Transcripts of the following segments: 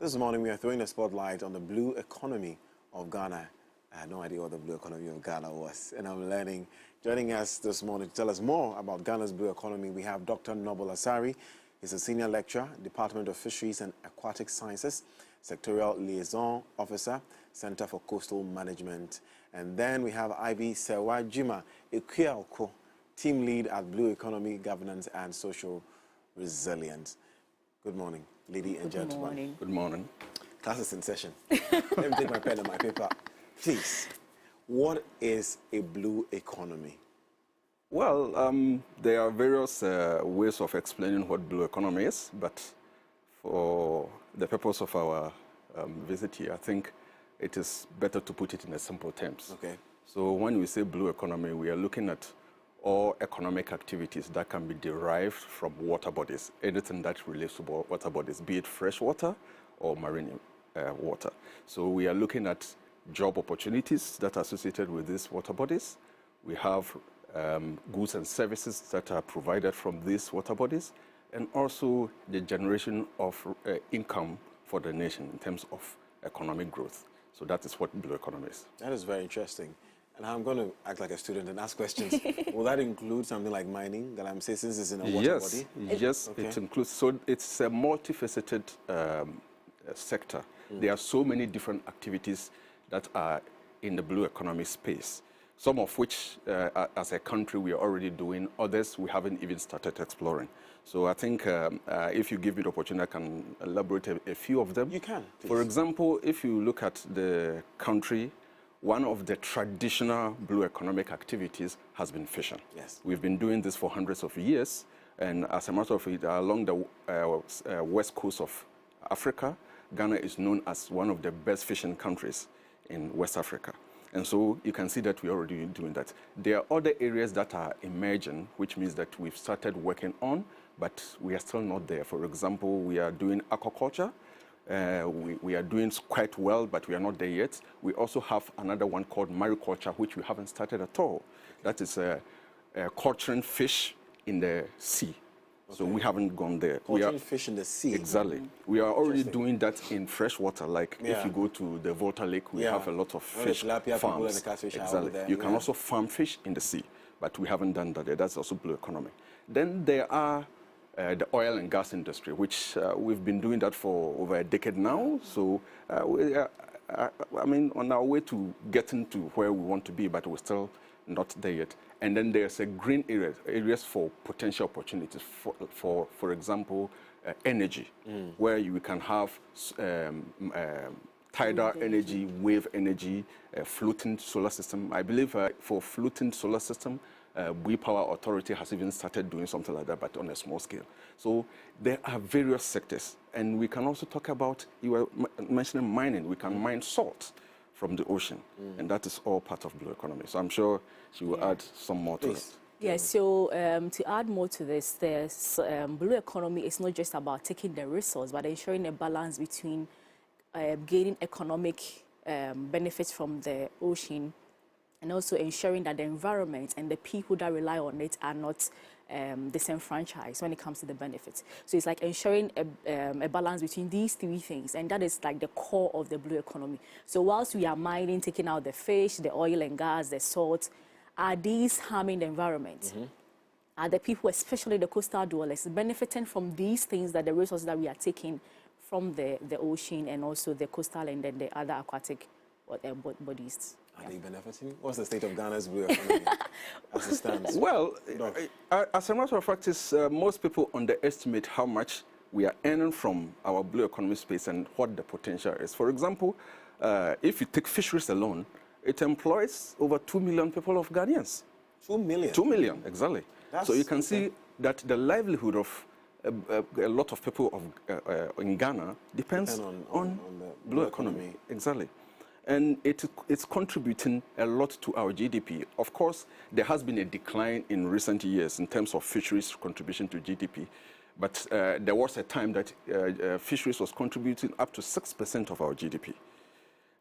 This morning, we are throwing a spotlight on the blue economy of Ghana. I had no idea what the blue economy of Ghana was, and I'm learning. Joining us this morning to tell us more about Ghana's blue economy, we have Dr. Noble Asari. He's a senior lecturer, Department of Fisheries and Aquatic Sciences, Sectorial Liaison Officer, Center for Coastal Management. And then we have Ivy Sewajima Ekuyaoko, Team Lead at Blue Economy Governance and Social Resilience. Good morning, ladies and gentlemen. Good morning. Good morning. Class is in session. Let me take my pen and my paper. Please, what is a blue economy? Well, there are various ways of explaining what blue economy is, but for the purpose of our visit here, I think it is better to put it in simple terms. Okay. So when we say blue economy, we are looking at all economic activities that can be derived from water bodies, anything that relates to water bodies, be it fresh water or marine water. So we are looking at job opportunities that are associated with these water bodies. We have goods and services that are provided from these water bodies, and also the generation of income for the nation in terms of economic growth. So that is what blue economy is. That is very interesting. And I'm going to act like a student and ask questions. Will that include something like mining that I'm saying since it's in a water body? Yes, okay. It includes. So it's a multifaceted sector. There are so many different activities that are in the blue economy space, some of which, as a country, we are already doing. Others, we haven't even started exploring. So I think if you give me the opportunity, I can elaborate a few of them. You can, please. For example, if you look at the country, one of the traditional blue economic activities has been fishing. Yes. We've been doing this for hundreds of years, and as a matter of fact, along the west coast of Africa, Ghana is known as one of the best fishing countries in West Africa. And so you can see that we're already doing that. There are other areas that are emerging, which means that we've started working on, but we are still not there. For example, we are doing aquaculture. We are doing quite well, but we are not there yet. We also have another one called mariculture, which we haven't started at all. That is culturing fish in the sea. Okay. So we haven't gone there. Culturing fish in the sea. Exactly. We are already doing that in fresh water. Like if you go to the Volta Lake, we have a lot of fish farms. Exactly. You can also farm fish in the sea, but we haven't done that yet. That's also blue economy. Then there are the oil and gas industry, which we've been doing that for over a decade now. So we are, I mean, on our way to getting to where we want to be, but we're still not there yet. And then there's a green areas for potential opportunities. For example, energy, where you can have tidal energy, wave energy, floating solar system. I believe for floating solar system, Bui Power Authority has even started doing something like that, but on a small scale. So there are various sectors. And we can also talk about, you were mentioning mining. We can mine salt from the ocean, and that is all part of blue economy. So I'm sure she will add some more to it. Yeah, so to add more to this, blue economy is not just about taking the resource, but ensuring a balance between gaining economic benefits from the ocean and also ensuring that the environment and the people that rely on it are not disenfranchised when it comes to the benefits. So it's like ensuring a balance between these three things, and that is like the core of the blue economy. So whilst we are mining, taking out the fish, the oil and gas, the salt, are these harming the environment? Are the people, especially the coastal dwellers, benefiting from these things, that the resources that we are taking from the ocean and also the coastal and then the other aquatic bodies? Are they benefiting? What's the state of Ghana's blue economy as it stands? Well, as a matter of fact, most people underestimate how much we are earning from our blue economy space and what the potential is. For example, if you take fisheries alone, it employs over 2 million people of Ghanaians. 2 million? 2 million, exactly. So you can see that the livelihood of a lot of people in Ghana depends on the blue economy. Exactly. And it's contributing a lot to our GDP. Of course, there has been a decline in recent years in terms of fisheries contribution to GDP, but there was a time that fisheries was contributing up to 6% of our GDP.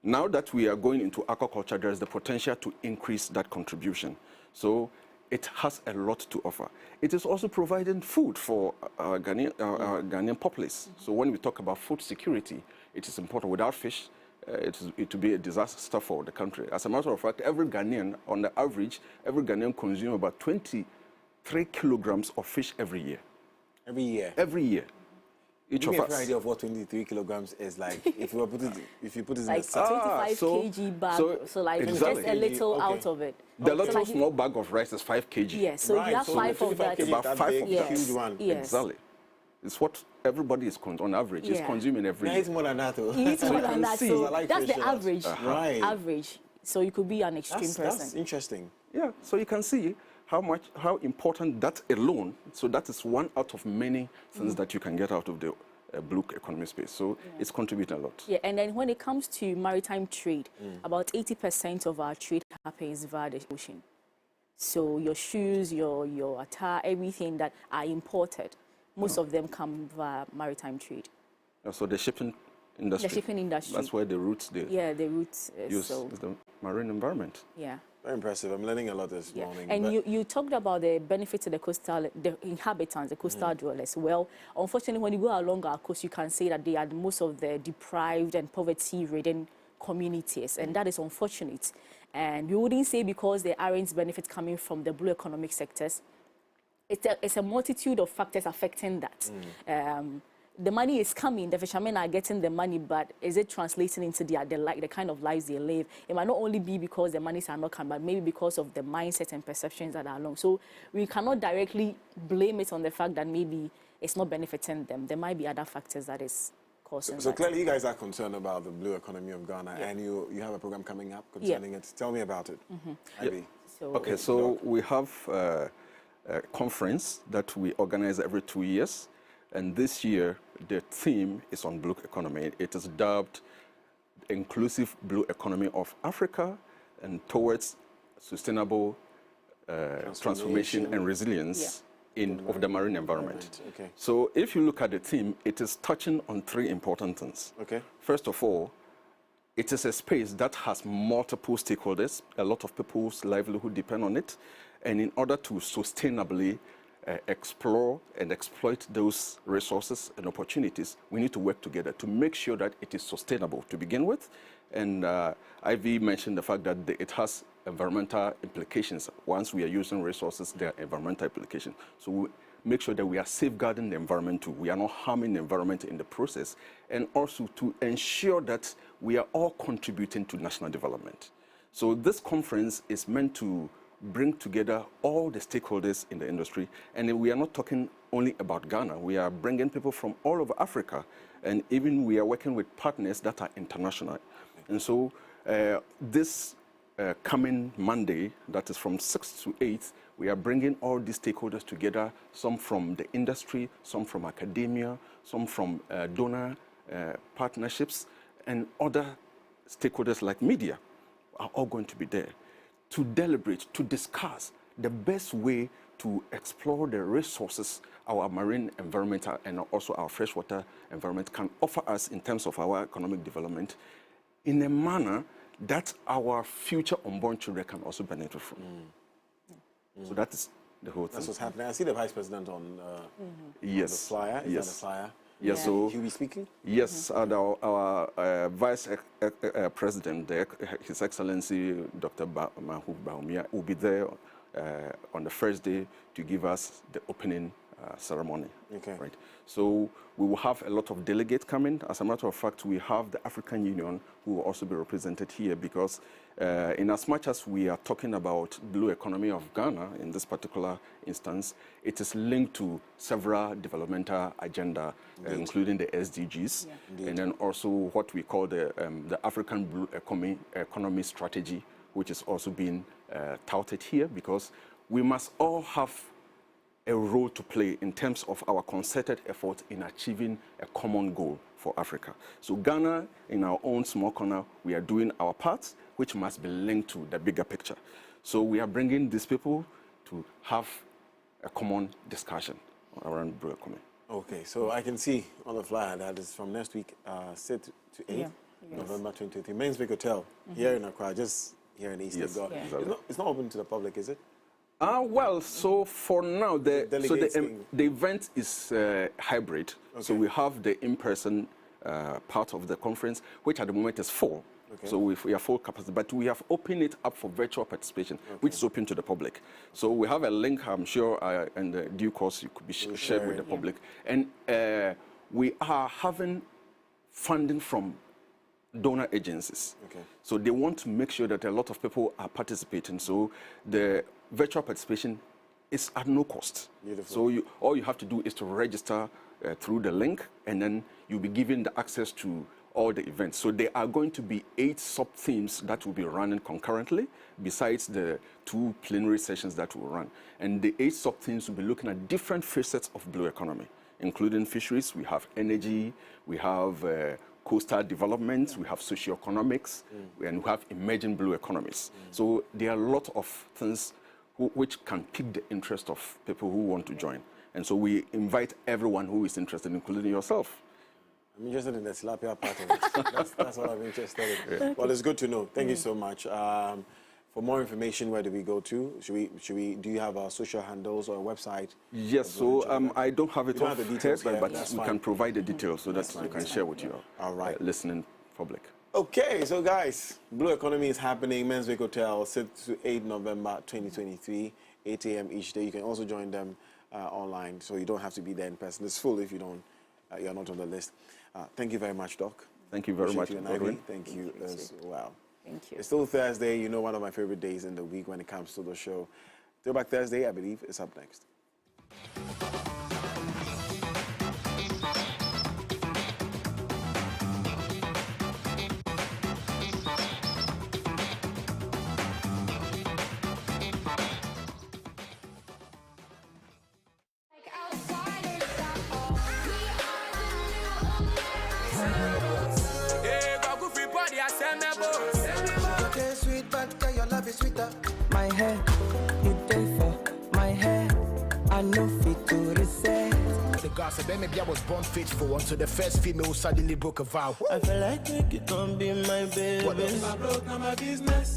Now that we are going into aquaculture, there is the potential to increase that contribution. So it has a lot to offer. It is also providing food for our Ghanaian populace. So when we talk about food security, it is important. Without fish, it would be a disaster for the country. As a matter of fact, every Ghanaian, on the average, every Ghanaian consumes about 23 kilograms of fish every year. Every year? Every year. Each Give of me a us. fair idea of what 23 kilograms is like. if you put it in Like a sack. 25 kg bag, so like exactly. just a little Okay. out of it. The So little like small bag of rice is 5 kg. Yes, so you have so 5 of 25 that. kg, About that 5 big, of that. huge one. Yes. Exactly. It's what everybody is, on average, is Yeah. consuming every Yeah, year. it's more than that, though. You eat more you than can that, see- so I like that's fish the a lot. average. Right. Average. So you could be an extreme That's person. interesting. Yeah, so you can see how important that alone, so that is one out of many things that you can get out of the blue economy space. So it's contributing a lot. Yeah, and then when it comes to maritime trade, about 80% of our trade happens via the ocean. So your shoes, your attire, everything that are imported, most of them come via maritime trade. So the shipping industry. The shipping industry. That's where the roots they Yeah, the routes. use So is the marine environment. yeah. Very impressive. I'm learning a lot this Yeah. morning. And but- you talked about the benefits to the inhabitants, the coastal dwellers. Well, unfortunately, when you go along our coast, you can say that they are most of the deprived and poverty-ridden communities, and that is unfortunate. And we wouldn't say because there aren't benefits coming from the blue economic sectors. It's a multitude of factors affecting that. The money is coming, the fishermen are getting the money, but is it translating into the kind of lives they live? It might not only be because the monies are not coming, but maybe because of the mindset and perceptions that are along. So we cannot directly blame it on the fact that maybe it's not benefiting them. There might be other factors that is causing So that. clearly you guys are concerned about the blue economy of Ghana, and you have a program coming up concerning it. Tell me about it, Ivy. So, Okay, so we have a conference that we organize every 2 years. And this year, the theme is on blue economy. It is dubbed Inclusive Blue Economy of Africa and Towards Sustainable Transformation and Resilience of the Marine Environment. Okay. So if you look at the theme, it is touching on 3 important things. Okay. First of all, it is a space that has multiple stakeholders. A lot of people's livelihood depend on it. And in order to sustainably explore and exploit those resources and opportunities, we need to work together to make sure that it is sustainable to begin with. And Ivy mentioned the fact that it has environmental implications. Once we are using resources, there are environmental implications. So we make sure that we are safeguarding the environment too. We are not harming the environment in the process. And also to ensure that we are all contributing to national development. So this conference is meant to bring together all the stakeholders in the industry. And we are not talking only about Ghana. We are bringing people from all over Africa. And even we are working with partners that are international. And so this coming Monday, that is from 6th to 8th, we are bringing all these stakeholders together, some from the industry, some from academia, some from donor partnerships, and other stakeholders like media are all going to be there to deliberate, to discuss the best way to explore the resources our marine environment and also our freshwater environment can offer us in terms of our economic development in a manner that our future unborn children can also benefit from. So that is the whole thing. That's what's happening. I see the Vice President on Yes. the flyer. Is Yes. that a flyer? Yes, Yeah. so He'll be speaking? yes, and our Vice President, His Excellency Dr. Mahmoud Bawumia, will be there on the first day to give us the opening ceremony. Okay. Right. So we will have a lot of delegates coming. As a matter of fact, we have the African Union who will also be represented here because in as much as we are talking about blue economy of Ghana in this particular instance, it is linked to several developmental agenda, including the SDGs, and then also what we call the African Blue Economy Strategy, which is also being touted here because we must all have a role to play in terms of our concerted effort in achieving a common goal for Africa. So Ghana, in our own small corner, we are doing our part, which must be linked to the bigger picture. So we are bringing these people to have a common discussion around blue economy. Okay, so I can see on the flyer that is from next week, 6th to 8th, November 23, Men's Big Hotel, here in Accra, just here in the East Yes. of God. Yeah. It's not open to the public, is it? Well, so for now, the event is hybrid. Okay. So we have the in-person part of the conference, which at the moment is full. Okay. So we are full capacity, but we have opened it up for virtual participation, which is open to the public. So we have a link, I'm sure, in the due course, it could be shared with the public. And we are having funding from donor agencies. Okay. So they want to make sure that a lot of people are participating. So the virtual participation is at no cost. Beautiful. So all you have to do is to register through the link, and then you'll be given the access to all the events. So there are going to be 8 sub-themes that will be running concurrently, besides the 2 plenary sessions that will run. And the 8 sub-themes will be looking at different facets of blue economy, including fisheries. We have energy, we have coastal development, we have socioeconomics, and we have emerging blue economies. So there are a lot of things which can pique the interest of people who want to join. And so we invite everyone who is interested, including yourself. I'm interested in the tilapia part of it. That's what I'm interested in. Yeah. Well, it's good to know. Thank you so much. For more information, where do we go to? Do you have our social handles or a website? Yes, so I don't have it off the details, but we can provide the details so that we can share with you, listening public. Okay, so guys, Blue Economy is happening, Menswick Hotel, 6 to 8 November 2023, 8 a.m. each day. You can also join them online, so you don't have to be there in person. It's full if you don't, you're not on the list. Thank you very much, Doc. Thank you very much, Ivy. Thank you as well. Thank you. It's still Thursday, you know, one of my favorite days in the week when it comes to the show. Throwback Thursday, I believe, is up next. My hair, you day for my hair. I know fit to reset. The gossip, maybe I was born faithful until the first female who suddenly broke a vow. I feel like it don't be my baby. What else? I broke, now my business.